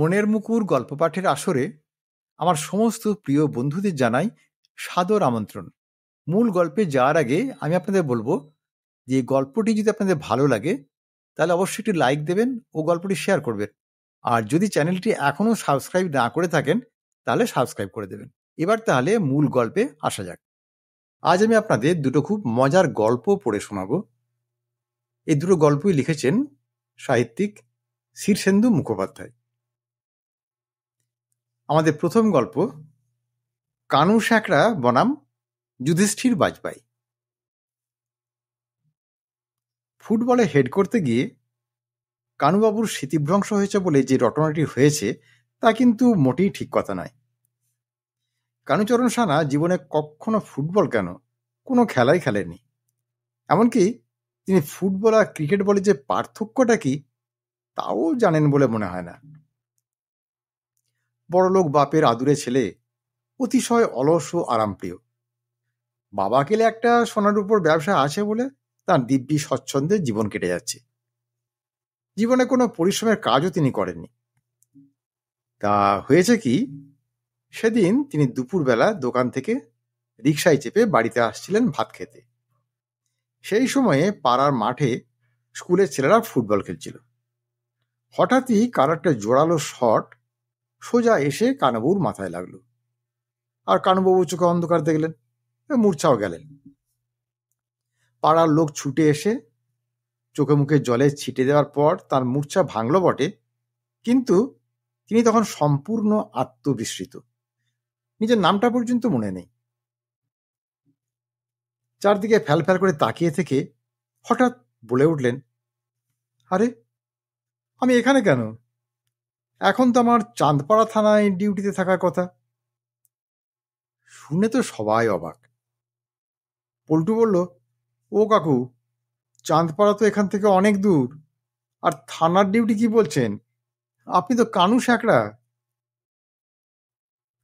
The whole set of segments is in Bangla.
মনের মুকুর গল্প পাঠের আসরে আমার সমস্ত প্রিয় বন্ধুদের জানাই সাদর আমন্ত্রণ। মূল গল্পে যাওয়ার আগে আমি আপনাদের বলবো যে গল্পটি যদি আপনাদের ভালো লাগে তাহলে অবশ্যই একটি লাইক দেবেন ও গল্পটি শেয়ার করবেন। আর যদি চ্যানেলটি এখনো সাবস্ক্রাইব না করে থাকেন তাহলে সাবস্ক্রাইব করে দেবেন। এবার তাহলে মূল গল্পে আসা যাক। আজ আমি আপনাদের দুটো খুব মজার গল্প পড়ে শোনাবো। এই দুটো গল্পই লিখেছেন সাহিত্যিক শীর্ষেন্দু মুখোপাধ্যায়। আমাদের প্রথম গল্প কানু শ্যাকরা বনাম যুধিষ্ঠির বাজপাই। ফুটবলে হেড করতে গিয়ে কানুবাবুর স্মৃতিভ্রংশ হয়েছে বলে যে রটনাটি হয়েছে তা কিন্তু মোটেই ঠিক কথা নয়। কানুচরণ সানা জীবনে কখনো ফুটবল কেন কোনো খেলাই খেলেনি। এমনকি তিনি ফুটবল আর ক্রিকেট বলে যে পার্থক্যটা কি তাও জানেন বলে মনে হয় না। বড়লোক বাপের আদুরে ছেলে, অতিশয় অলস ও আরামপ্রিয়। বাবা কেলে একটা সোনার উপর ব্যবসা আছে বলে তার দিব্যি স্বচ্ছন্দে জীবন কেটে যাচ্ছে। জীবনে কোনো পরিশ্রমের কাজও তিনি করেননি। তা হয়েছে কি, সেদিন তিনি দুপুরবেলা দোকান থেকে রিকশায় চেপে বাড়িতে আসছিলেন ভাত খেতে। সেই সময়ে পাড়ার মাঠে স্কুলের ছেলেরা ফুটবল খেলছিল। হঠাৎই কার একটা জোরালো শট সোজা এসে কানুবাবুর মাথায় লাগলো, আর কানুবাবু চোখে অন্ধকার দেখলেন, মূর্ছাও গেলেন। পাড়ার লোক ছুটে এসে চোখে মুখে জলে ছিটে দেওয়ার পর তার মূর্ছা ভাঙল বটে, কিন্তু তিনি তখন সম্পূর্ণ আত্মবিস্মৃত। নিজের নামটা পর্যন্ত মনে নেই। চারদিকে ফ্যাল ফ্যাল করে তাকিয়ে থেকে হঠাৎ বলে উঠলেন, আরে আমি এখানে কেন? এখন তো আমার চাঁদপাড়া থানায় ডিউটিতে থাকার কথা। শুনে তো সবাই অবাক। পল্টু বলল, ও কাকু, চাঁদপাড়া তো এখান থেকে অনেক দূর, আর থানার ডিউটি কি বলছেন? আপনি তো কানু শ্যাকরা।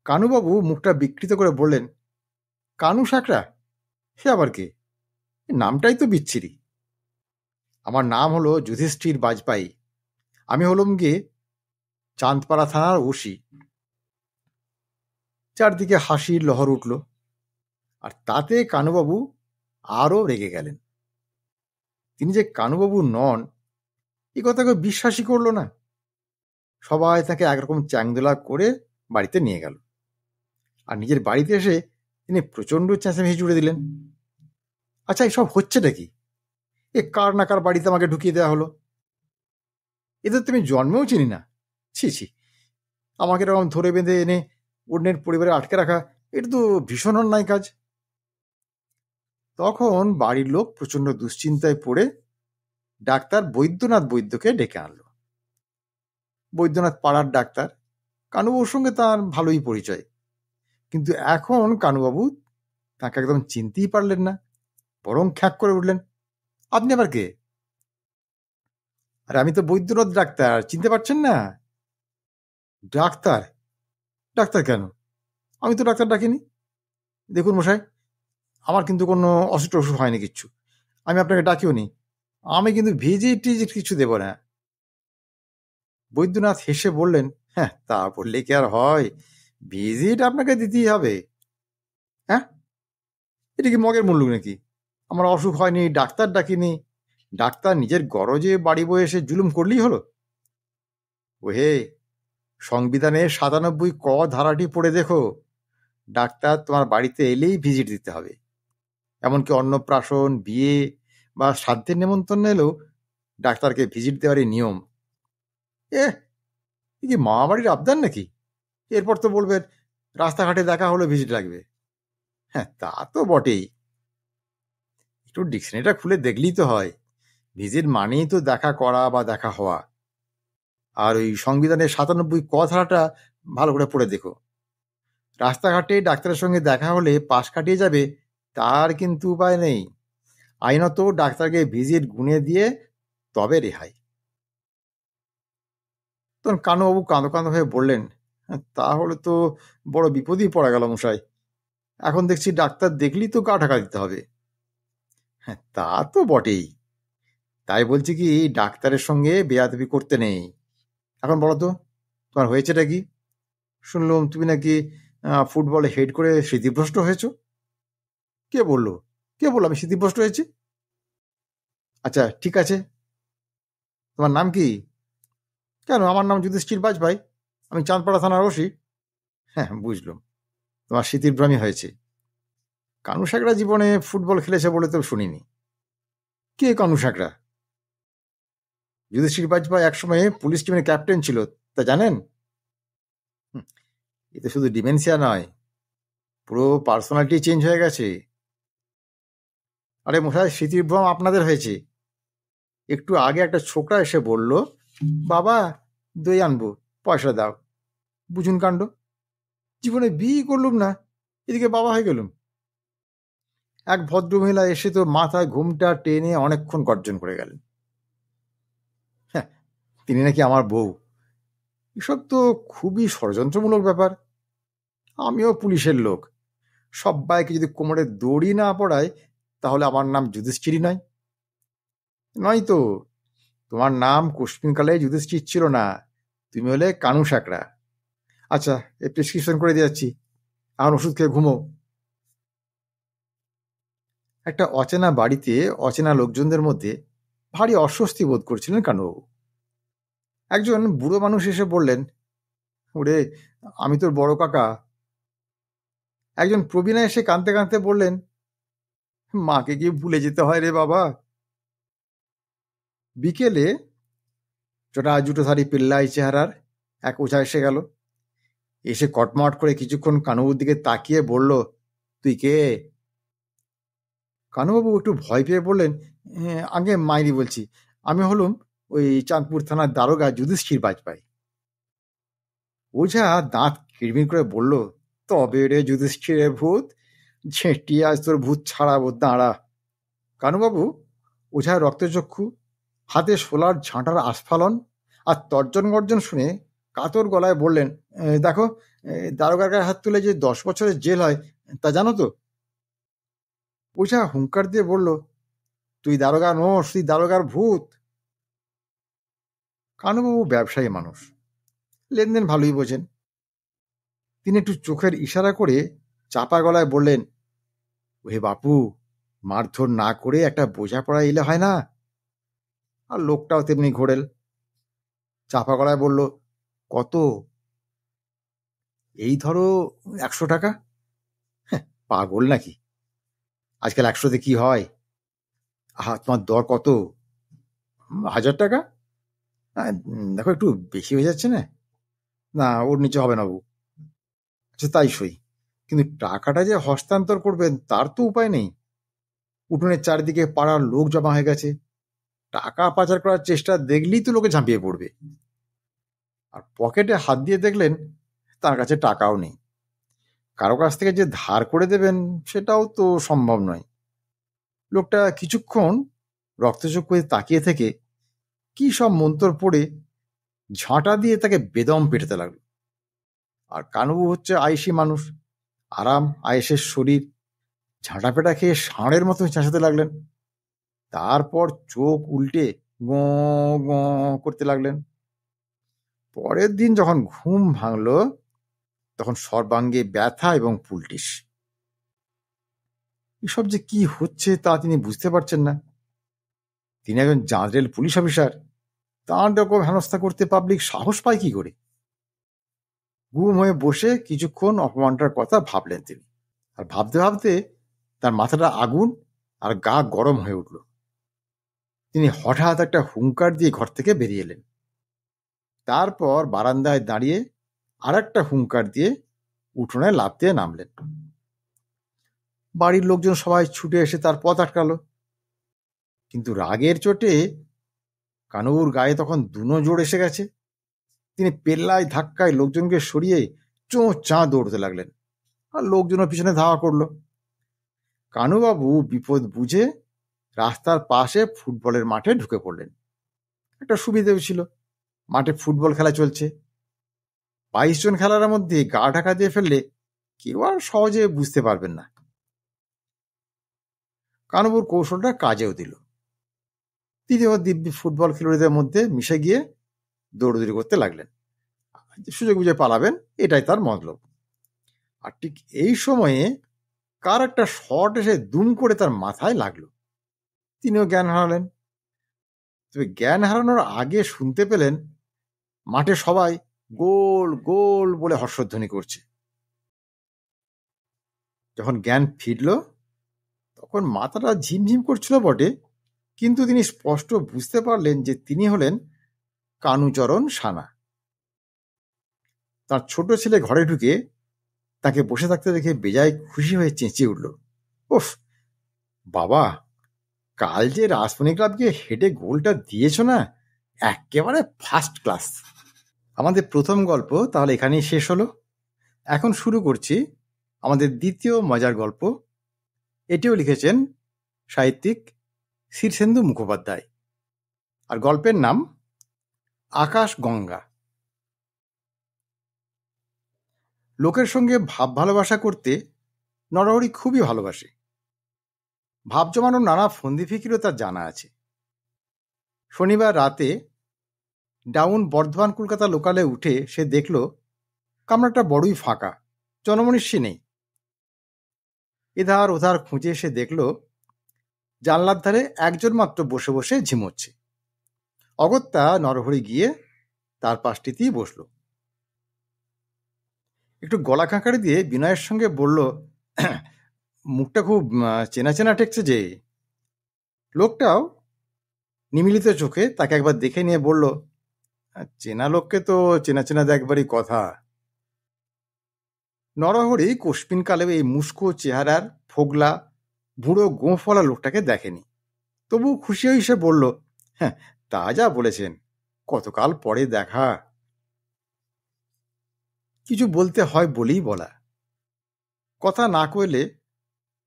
কানুবাবু মুখটা বিকৃত করে বললেন, কানু শ্যাকরা? সে আবার কে? নামটাই তো বিচ্ছিরি। আমার নাম হলো যুধিষ্ঠির বাজপাই। আমি হলাম গিয়ে চাঁদপাড়া থানার ওসি। চারদিকে হাসির লহর উঠল, আর তাতে কানুবাবু আরও রেগে গেলেন। তিনি যে কানুবাবু নন এ কথা কেউ বিশ্বাসই করল না। সবাই তাকে একরকম চ্যাংদোলা করে বাড়িতে নিয়ে গেল। আর নিজের বাড়িতে এসে তিনি প্রচণ্ড চেঁচামেচি জুড়ে দিলেন। আচ্ছা, এসব হচ্ছেটা কি? এ কার না কার বাড়িতে আমাকে ঢুকিয়ে দেওয়া হলো। এদের তুমি জন্মেও চিনি না। ছি ছি, আমাকে এরকম ধরে বেঁধে এনে অন্যের পরিবারে আটকে রাখা, এটা তো ভীষণ অন্যায় কাজ। তখন বাড়ির লোক প্রচণ্ড দুশ্চিন্তায় পড়ে ডাক্তার বৈদ্যনাথ বৈদ্যকে ডেকে আনলো। বৈদ্যনাথ পাড়ার ডাক্তার। কানুবাবুর সঙ্গে তার ভালোই পরিচয়, কিন্তু এখন কানুবাবু তাকে একদম চিনতেই পারলেন না, বরং খ্যাক করে উঠলেন, আপনি আবার কে? আরে আমি তো বৈদ্যনাথ ডাক্তার, চিনতে পারছেন না? ডাক্তার? ডাক্তার কেন? আমি তো ডাক্তার ডাকিনি। দেখুন মশাই, আমার কিন্তু কোনো অসুখ টসুখ হয়নি কিচ্ছু। আমি আপনাকে ডাকিও নি। আমি কিন্তু ভিজিট টিজিট কিছু দেব না। বৈদ্যনাথ হেসে বললেন, হ্যাঁ তা বললে কি আর হয়, ভিজিট আপনাকে দিতেই হবে। হ্যাঁ, এটা কি মগের মুল্লুক নাকি? আমার অসুখ হয়নি, ডাক্তার ডাকিনি, ডাক্তার নিজের গরজে বাড়ি বয়ে এসে জুলুম করলেই হলো? ওহে, সংবিধানের ৯৭ ক ধারাটি পড়ে দেখো, ডাক্তার তোমার বাড়িতে এলেই ভিজিট দিতে হবে। এমনকি অন্নপ্রাশন, বিয়ে বা শ্রাদ্ধের নেমন্তন্ন এলেও ডাক্তারকে ভিজিট দেওয়ারই নিয়ম। এ কি মামাবাড়ির আবদার নাকি? এরপর তো বলবেন রাস্তাঘাটে দেখা হলে ভিজিট লাগবে। হ্যাঁ, তা তো বটেই। একটু ডিকশনারিটা খুলে দেখলেই তো হয়। ভিজিট মানেই তো দেখা করা বা দেখা হওয়া। আর ওই সংবিধানের ৯৭ ক ধারাটা ভালো করে পড়ে দেখো। রাস্তাঘাটে ডাক্তারের সঙ্গে দেখা হলে পাশ কাটিয়ে যাবে তার কিন্তু উপায় নেই। আইনত ডাক্তারকে ভিজিট গুনে দিয়ে তবে রেহাই। তখন কানুবাবু কাঁদো কাঁদো হয়ে বললেন, তাহলে তো বড় বিপদেই পড়া গেল মশাই। এখন দেখছি ডাক্তার দেখলেই তো গা ঢাকা দিতে হবে। হ্যাঁ, তা তো বটেই। তাই বলছি কি, ডাক্তারের সঙ্গে বেয়াদবি করতে নেই। এখন বলো তো, তোমার হয়েছেটা কি? শুনলাম তুমি নাকি ফুটবলে হেড করে স্মৃতিভ্রষ্ট হয়েছ। কে বললো? কে বললো আমি স্মৃতিভ্রষ্ট হয়েছি? আচ্ছা ঠিক আছে, তোমার নাম কি? কেন, আমার নাম যুধিষ্ঠির বাজপাই, আমি চাঁদপাড়া থানার ওসি। হ্যাঁ বুঝলাম, তোমার স্মৃতিভ্রমী হয়েছে। কানু সাকরা জীবনে ফুটবল খেলেছে বলে তো শুনিনি। কে কানু সাকরা? যুধিষ্ঠির বাজপাই একসময় পুলিশ টিমের ক্যাপ্টেন ছিল, তা জানেন? হুম, এ তো শুধু ডিমেনশিয়া নয়, পুরো পার্সোনালিটি চেঞ্জ হয়ে গেছে। আরে মশাই, স্মৃতিভ্রম আপনাদের হয়েছে। একটু আগে একটা ছোকরা এসে বলল, বাবা দই আনবো, পয়সা দাও। বুঝুন কাণ্ড, জীবনে বিয়ে করলুম না, এদিকে বাবা হয়ে গেলুম। এক ভদ্রমহিলা এসে তো মাথায় ঘুমটা টেনে অনেকক্ষণ গর্জন করে গেলেন। হ্যাঁ, তিনি নাকি আমার বউ। এসব তো খুবই ষড়যন্ত্রমূলক ব্যাপার। আমিও পুলিশের লোক, সব্বাইকে যদি কোমরে দড়ি না পড়ায় তাহলে আমার নাম যুধিষ্ঠিরই নয়। নয় তো, তোমার নাম কোশ্চিনকালে যুধিষ্ঠির ছিল না, তুমি হলে কানু সাকরা। আচ্ছা, এই প্রেসক্রিপশন করে দিয়ে যাচ্ছি, এখন ওষুধ খেয়ে ঘুমো। একটা অচেনা বাড়িতে অচেনা লোকজনদের মধ্যে ভারী অস্বস্তি বোধ করছিলেন কানুবাবু। একজন বুড়ো মানুষ এসে বললেন, ওরে আমি তোর বড় কাকা। একজন প্রবীণা এসে কাঁদতে কাঁদতে বললেন, মাকে কি ভুলে যেতে হয় রে বাবা। বিকেলে জটা জুটোধারী পিল্লাই চেহারার এক ওঝা এসে গেল। এসে কটমট করে কিছুক্ষণ কানুবাবুর দিকে তাকিয়ে বলল, তুই কে? কানুবাবু একটু ভয় পেয়ে বললেন, আগে মাইরি বলছি, আমি হলুম ওই চাঁদপুর থানার দারোগা যুধিষ্ঠির বাজপাই। ওঝা দাঁত কিড়মিড় করে বলল, তবে রে যুধিষ্ঠিরের ভূত, ঝেঁটিয়ে আজ তোর ভূত ছাড়াবো, দাঁড়া। কানুবাবু ওঝার রক্তচক্ষু, হাতে শোলার ঝাঁটার আস্ফালন আর তর্জন গর্জন শুনে কাতর গলায় বললেন, দেখো, দারোগার গায়ে হাত তুলে যে 10 বছরের জেল হয় তা জানো তো? ওঝা হুঙ্কার দিয়ে বলল, তুই দারোগা নোস, তুই দারোগার ভূত। কানুবাবু ব্যবসায়ী মানুষ, লেনদেন ভালোই বোঝেন। তিনি একটু চোখের ইশারা করে চাপা গলায় বললেন, ওহে বাপু, মারধর না করে একটা বোঝাপড়া এলে হয় না? আর লোকটাও তেমনি ঘোরেল। চাপা গলায় বলল, কত? এই ধরো 100 টাকা। হ্যাঁ, পাগল নাকি, আজকাল 100তে কি হয়? তোমার দর কত? 1000 টাকা? দেখো একটু বেশি হয়ে যাচ্ছে না? না, ওর নিচে হবে না বাবু। আচ্ছা তাই সই, কিন্তু টাকাটা যে হস্তান্তর করবেন তার তো উপায় নেই। উঠোনের চারিদিকে পাড়ার লোক জমা হয়ে গেছে, টাকা পাচার করার চেষ্টা দেখলেই তো লোকে ঝাঁপিয়ে পড়বে। আর পকেটে হাত দিয়ে দেখলেন তার কাছে টাকাও নেই। কারো কাছ থেকে যে ধার করে দেবেন সেটাও তো সম্ভব নয়। লোকটা কিছুক্ষণ রক্তচক্ষু হয়ে তাকিয়ে থেকে কি সব মন্তর পড়ে ঝাঁটা দিয়ে তাকে বেদম পেটাতে লাগলো। আর কানুবু হচ্ছে আয়েসি মানুষ, আরাম আয়েসের শরীর, ঝাঁটা পেটা খেয়ে ষাঁড়ের মতো চেঁচাতে লাগলেন। তারপর চোখ উল্টে গঁ গঁ করতে লাগলেন। পরের দিন যখন ঘুম ভাঙল তখন সর্বাঙ্গে ব্যথা এবং পুলটিস। এসব যে কি হচ্ছে তা তিনি বুঝতে পারছেন না। তিনি একজন জাঁদরেল পুলিশ অফিসার, তাঁর রকম হেনস্থা করতে পাবলিক সাহস পায় কি করে? গুম হয়ে বসে কিছুক্ষণ অপমানটার কথা ভাবলেন তিনি। আর ভাবতে ভাবতে তার মাথাটা আগুন আর গা গরম হয়ে উঠল। তিনি হঠাৎ একটা হুঙ্কার দিয়ে ঘর থেকে বেরিয়ে এলেন। তারপর বারান্দায় দাঁড়িয়ে আর একটা হুঙ্কার দিয়ে উঠোনে লাফ দিয়ে নামলেন। বাড়ির লোকজন সবাই ছুটে এসে তার পথ আটকালো, কিন্তু রাগের চোটে কানুর গায়ে তখন দুনো জোর এসে গেছে। তিনি পেল্লায় ধাক্কায় লোকজনকে সরিয়ে চোঁ চাঁ দৌড়তে লাগলেন, আর লোকজনের পিছনে ধাওয়া করলো। কানুবাবু বিপদ বুঝে রাস্তার পাশে ফুটবলের মাঠে ঢুকে পড়লেন। একটা সুবিধেও ছিল, মাঠে ফুটবল খেলা চলছে। 22 জন খেলার মধ্যে গা ঢাকা দিয়ে ফেললে কেউ আর সহজে বুঝতে পারবেন না। কানুবুর কৌশলটা কাজেও দিল। তিনিও দিব্যি ফুটবল খেলোয়াড়দের মধ্যে মিশে গিয়ে দৌড়দৌড়ি করতে লাগলেন। সুযোগ বুঝে পালাবেন, এটাই তার মতলব। আর ঠিক এই সময়ে কার একটা শট এসে দুম করে তার মাথায় লাগলো। তিনিও জ্ঞান হারালেন। তবে জ্ঞান হারানোর আগে শুনতে পেলেন মাঠে সবাই গোল গোল বলে হর্ষধ্বনি করছে। যখন জ্ঞান ফিরল তখন মাথাটা ঝিমঝিম করছিল বটে, কিন্তু তিনি স্পষ্ট বুঝতে পারলেন যে তিনি হলেন কানুচরণ সানা। তার ছোট ছেলে ঘরে ঢুকে তাকে বসে থাকতে দেখে বেজায় খুশি হয়ে চেঁচিয়ে উঠল, ওফ বাবা, কাল যে রাসমণি ক্লাবকে হেঁটে গোলটা দিয়েছ না, একেবারে ফার্স্ট ক্লাস। আমাদের প্রথম গল্প তাহলে এখানেই শেষ হলো। এখন শুরু করছি আমাদের দ্বিতীয় মজার গল্প। এটিও লিখেছেন সাহিত্যিক শীর্ষেন্দু মুখোপাধ্যায়, আর গল্পের নাম আকাশ গঙ্গা। লোকের সঙ্গে ভাব ভালোবাসা করতে নরহরি খুবই ভালোবাসে। ভাব জমানোর নানা ফন্দি ফিকিরও তার জানা আছে। শনিবার রাতে ডাউন বর্ধমান কলকাতা লোকালে উঠে সে দেখল কামরাটা বড়ই ফাঁকা, জনমনীষী নেই। এধার ওধার খুঁজে সে দেখল জানলার ধারে একজন মাত্র বসে বসে ঝিমোচ্ছে। অগত্যা নরহরি গিয়ে তার পাশটিতেই বসল। একটু গলা খাঁকারি দিয়ে বিনয়ের সঙ্গে বলল, মুখটা খুব চেনা চেনা ঠেকছে যে। লোকটাও নিমিলিত চোখে তাকে একবার দেখে নিয়ে বলল, চেনা লোককে তো চেনা চেনা দেখবারই কথা। নরহরি কোশপিনকালে এই মুস্কো চেহারার ফোগলা বুড়ো গোঁফওয়ালা লোকটাকে দেখেনি। তবু খুশি হয়ে সে বলল, হ্যাঁ তা যা বলেছেন, কতকাল পরে দেখা। কিছু বলতে হয় বলেই বলা। কথা না কইলে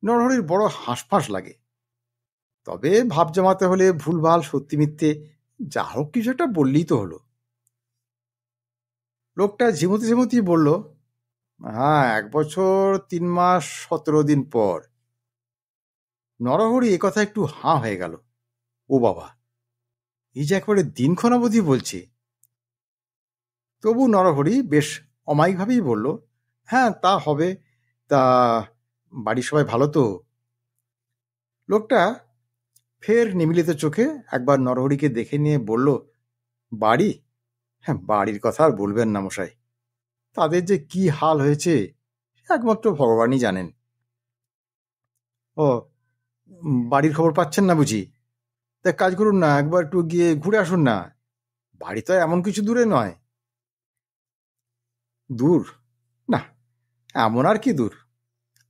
নরহরির বড় হাঁসফাঁস লাগে। তবে ভাব জমাতে হলে ভুলভাল সত্যি মিথ্যে যা হোক কিছু একটা বললেই তো হলো। লোকটা ঝিমুতে ঝিমুতেই বলল, হ্যাঁ 1 বছর 3 মাস 17 দিন পর। নরহরি একথা একটু হাঁ হয়ে গেল। ও বাবা, এই যে একেবারে দিনক্ষণ অবধি বলছে। তবু নরহরি বেশ অমায়িকভাবেই বলল, হ্যাঁ তা হবে। তা বাড়ির সবাই ভালো তো? লোকটা ফের নিমিলিত চোখে একবার নরহরিকে দেখে নিয়ে বলল, বাড়ি? হ্যাঁ বাড়ির কথা আর বলবেন না মশাই, তাদের যে কি হাল হয়েছে একমাত্র ভগবানই জানেন। ও, বাড়ির খবর পাচ্ছেন না বুঝি? তা কাজ করুন না, একবার একটু গিয়ে ঘুরে আসুন না। বাড়ি তো এমন কিছু দূরে নয়। দূর না, এমন আর কি দূর।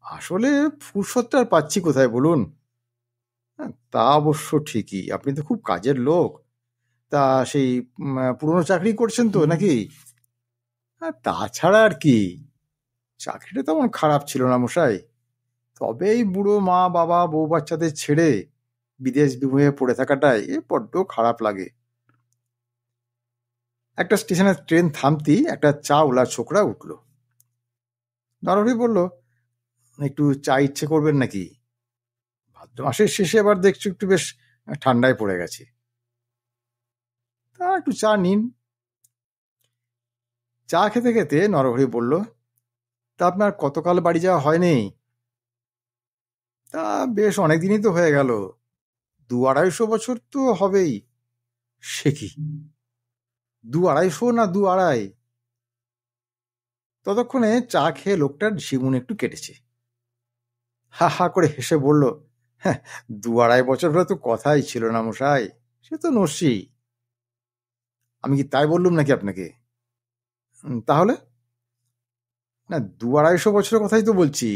আসলে ফুরসতটা আর পাচ্ছি কোথায় বলুন। তা অবশ্য ঠিকই, আপনি তো খুব কাজের লোক। তা সেই পুরনো চাকরি করছেন তো নাকি? তাছাড়া আর কি, চাকরিটা তেমন খারাপ ছিল না মশাই। তবে এই বুড়ো মা বাবা বউ বাচ্চাদের ছেড়ে বিদেশ বিভুঁয়ে পড়ে থাকাটাই বড্ড খারাপ লাগে। একটা স্টেশনে ট্রেন থামতেই একটা চাওলা ছোকরা উঠল। নরহরি বলল, একটু চা ইচ্ছে করবেন নাকি? ভাদ্র মাসের শেষে আবার দেখছি একটু বেশ ঠান্ডায় পড়ে গেছে। তা একটু চা নিন। চা খেতে খেতে নরহরি বলল, তা আপনার কতকাল বাড়ি যাওয়া হয়নি? তা বেশ অনেকদিনই তো হয়ে গেল, 2-250 বছর তো হবেই। সে কি, 2-250 না 2-2.5? ততক্ষণে চা খেয়ে লোকটার জীবন একটু কেটেছে। হা হা করে হেসে বলল, হ্যাঁ 2-2.5 বছর হলে তো কথাই ছিল না মশাই, সে তো নস্যি। আমি কি তাই বললুম নাকি আপনাকে? তাহলে? না 2-250 বছরের কথাই তো বলছি।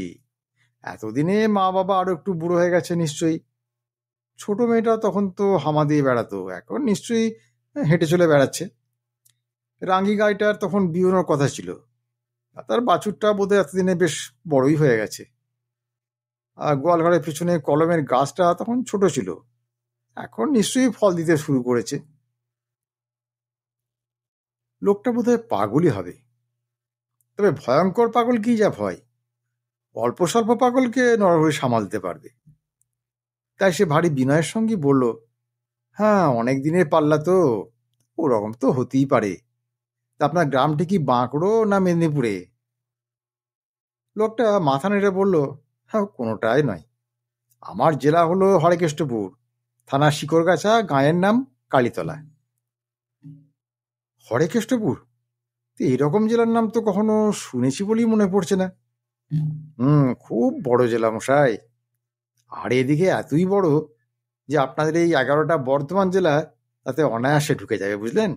এতদিনে মা বাবা আরো একটু বুড়ো হয়ে গেছে নিশ্চয়ই। ছোট মেয়েটা তখন তো হামা দিয়ে বেড়াতো, এখন নিশ্চয়ই হেঁটে চলে বেড়াচ্ছে। রাঙ্গি গাইটার তখন বিয়ের কথা ছিল, আর তার বাছুরটা বোধহয় এতদিনে বেশ বড়ই হয়ে গেছে। আর গোয়ালঘরের পিছনে কলমের গাছটা তখন ছোট ছিল, এখন নিশ্চয়ই ফল দিতে শুরু করেছে। লোকটা বোধহয় পাগলই হবে। তবে ভয়ঙ্কর পাগল কি যা ভয়, অল্প স্বল্প পাগলকে নরহরি সামাল দিতে পারবে। তাই সে ভারী বিনয়ের সঙ্গে বলল, হ্যাঁ অনেক দিনের পাল্লা তো, ওরকম তো হতেই পারে। তা আপনার গ্রামটি কি বাঁকড়ো না মেদিনীপুরে? লোকটা মাথা নেড়ে বলল, হ্যাঁ, কোনোটাই নয়। আমার জেলা হলো হরেকেষ্টপুর, থানা শিকড়গাছা, গাঁয়ের নাম কালীতলা। হরেকেষ্টপুর? তো এরকম জেলার নাম তো কখনো শুনেছি বলেই মনে পড়ছে না। খুব বড় জেলা মশাই। আর এদিকে এতই বড় যে আপনাদের এই 11টা বর্ধমান জেলা তাতে অনায়াসে ঢুকে যাবে, বুঝলেন?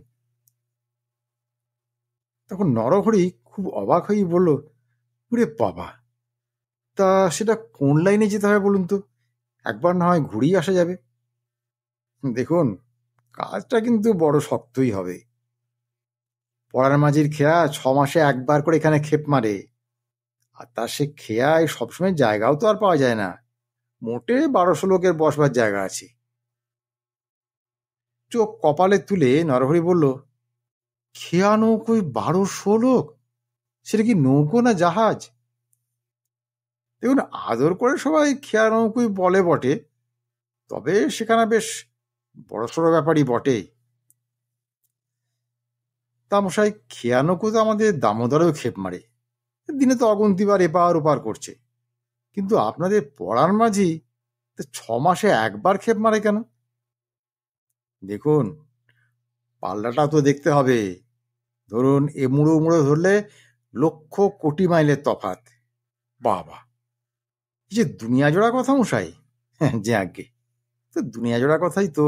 তখন নরহরি খুব অবাক হয়েই বলল, ওরে বাবা, তা সেটা কোন লাইনে যেতে হবে বলুন তো? একবার না হয় ঘুরেই আসা যাবে। দেখুন, কাজটা কিন্তু বড় শক্তই হবে। পড়ার মাঝির খেয়া 6 মাসে একবার করে এখানে ক্ষেপ মারে, আর তার সে খেয়ায় সবসময় জায়গাও তো আর পাওয়া যায় না। মোটে 1200 লোকের বসবার জায়গা আছে। চোখ কপালে তুলে নরহরি বলল, খেয়া নৌকোয় 1200 লোক? সেটা কি নৌকো না জাহাজ? দেখুন, আদর করে সবাই খেয়া নৌকোই বলে বটে, তবে সেখানে বেশ বড়সড় ব্যাপারই বটে। তা মশাই, খেয়া নৌকো তো আমাদের দামোদরেও ক্ষেপ মারে, দিনে তো অগুন্তিবার এপার ওপার করছে। কিন্তু আপনাদের পড়ার মাঝি 6 মাসে একবার ক্ষেপ মারে কেন? দেখুন, পাল্লাটা তো দেখতে হবে। ধরুন, এ মুড়ো মুড়ো ধরলে লক্ষ কোটি মাইলের তফাৎ। বাবা, এই যে দুনিয়া জোড়া কথা মশাই! হ্যাঁ, যে আজ্ঞে, তো দুনিয়া জোড়া কথাই তো।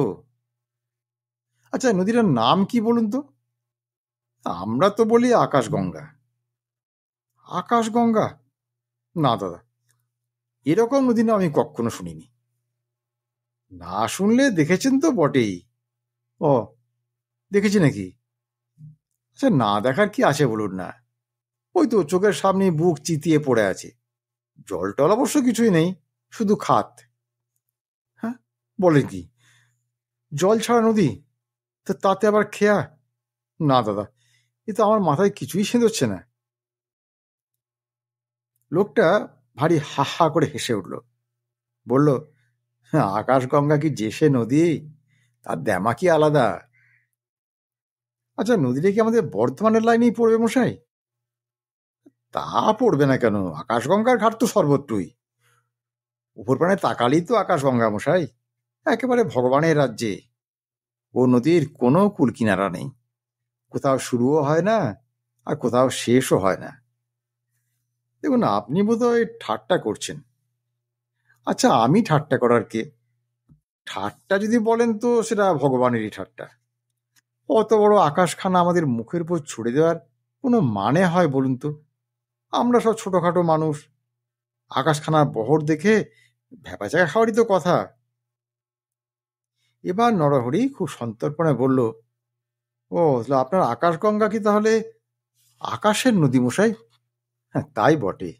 আচ্ছা, নদীটার নাম কি বলুন তো? আমরা তো বলি আকাশগঙ্গা। আকাশগঙ্গা? না দাদা, এরকম নদী না আমি কখনো শুনিনি। না শুনলে দেখেছেন তো বটেই। ও, দেখেছি নাকি? আচ্ছা, না দেখার কি আছে বলুন না? ওই তো চোখের সামনে বুক চিতিয়ে পড়ে আছে। জল টল অবশ্য কিছুই নেই, শুধু খাত। হ্যাঁ, বলেন কি? জল ছাড়া নদী? তো তাতে আবার খেয়া? না দাদা, এ তো আমার মাথায় কিছুই সেঁধোচ্ছে না। লোকটা ভারী হা হা করে হেসে উঠল, বলল, হ্যাঁ, আকাশগঙ্গা কি যে সে নদী? তার দ্যামা কি আলাদা? আচ্ছা, নদীটা কি আমাদের বর্ধমানের লাইনেই পড়বে মশাই? তা পড়বে না কেন? আকাশগঙ্গার ঘাট তো সর্বত্রই। উপর প্রাণে তাকালেই তো আকাশগঙ্গা মশাই। একেবারে ভগবানের রাজ্যে। ও নদীর কোনো কূল কিনারা নেই, কোথাও শুরুও হয় না আর কোথাও শেষও হয় না। দেখুন, আপনি বোধহয় ঠাট্টা করছেন। আচ্ছা, আমি ঠাট্টা করার কে? ঠাট্টা যদি বলেন তো সেটা ভগবানেরই ঠাট্টা। অত বড় আকাশখানা আমাদের মুখের উপর ছুড়ে দেওয়ার কোনো মানে হয় বলুন তো? আমরা সব ছোটখাটো মানুষ, আকাশখানার বহর দেখে ভ্যাপাচাকা খাওয়ারই তো কথা। এবার নরহরি খুব সন্তর্পণে বলল, ও, তাহলে আপনার আকাশগঙ্গা কি তাহলে আকাশের নদী মশাই? হ্যাঁ, তাই বটে।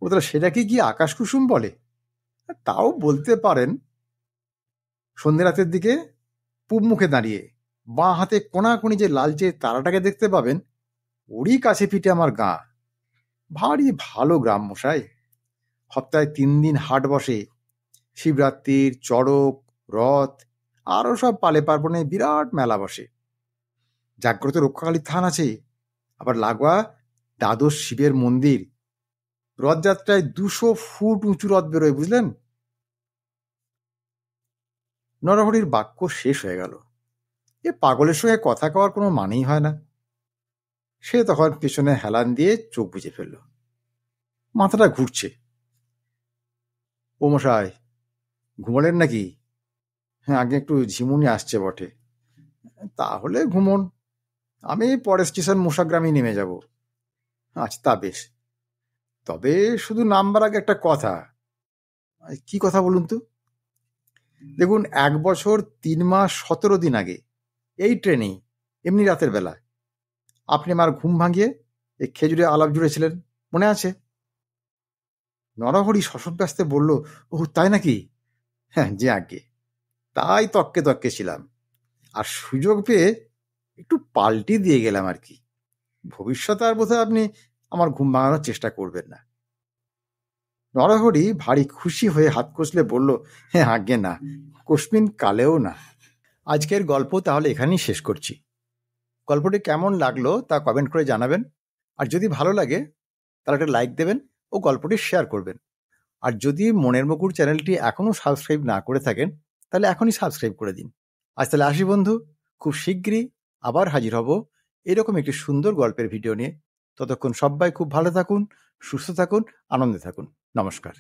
ও, তাহলে সেটাকে কি আকাশ কুসুম বলে? তাও বলতে পারেন। সন্ধ্যে রাতের দিকে পূব মুখে দাঁড়িয়ে বাঁ হাতে কোণাকুণি যে লালচে তারাটাকে দেখতে পাবেন, ওরই কাছে পিঠে আমার গাঁ। ভারী ভালো গ্রাম মশাই। সপ্তাহে 3 দিন হাট বসে। শিবরাত্রির, চড়ক, রথ, আরও সব পালে পার্বণে বিরাট মেলা বসে। জাগ্রত রক্ষাকালীর থান আছে, আবার লাগোয়া দ্বাদশ শিবের মন্দির। রথযাত্রায় 200 ফুট উঁচু রথ বেরোয়, বুঝলেন? নরহরির বাক্য শেষ হয়ে গেল। এ পাগলের সঙ্গে কথা কওয়ার কোনো মানেই হয় না। সে তখন পেছনে হেলান দিয়ে চোখ বুজে ফেলল। মাথাটা ঘুরছে। ও মশাই, ঘুমালেন নাকি? হ্যাঁ, আগে একটু ঝিমুনি আসছে বটে। তাহলে ঘুমন, আমি পরের স্টেশন মুসাগ্রামই নেমে যাব। আচ্ছা, তা বেশ। তবে শুধু নামবার আগে একটা কথা। কি কথা বলুন তো? দেখুন, 1 বছর 3 মাস 17 দিন আগে এই ট্রেনেই, এমনি রাতের বেলা, আপনি আমার ঘুম ভাঙিয়ে এই খেজুরে আলাপ জুড়েছিলেন, মনে আছে? নরহরি শশব্যস্তে বলল, ও তাই নাকি? হ্যাঁ, যে আগে, তাই তককে তককে ছিলাম, আর সুযোগ পেয়ে একটু পাল্টি দিয়ে গেলাম আর কি। ভবিষ্যতে আর বোধহয় আপনি আমার ঘুম ভাঙানোর চেষ্টা করবেন না। নরহরি ভারী খুশি হয়ে হাত কষলে বলল, হ্যাঁ, আজ্ঞে না, কস্মিন কালেও না। আজকের গল্প তাহলে এখানেই শেষ করছি। গল্পটি কেমন লাগলো তা কমেন্ট করে জানাবেন। আর যদি ভালো লাগে তাহলে একটা লাইক দেবেন ও গল্পটি শেয়ার করবেন। আর যদি মনের মুকুর চ্যানেলটি এখনও সাবস্ক্রাইব না করে থাকেন তাহলে এখনই সাবস্ক্রাইব করে দিন। আজ তাহলে আসি বন্ধু, খুব শিগগিরই আবার হাজির হব এরকম একটি সুন্দর গল্পের ভিডিও নিয়ে। ততক্ষণ সবাই খুব ভালো থাকুন, সুস্থ থাকুন, আনন্দে থাকুন। নমস্কার।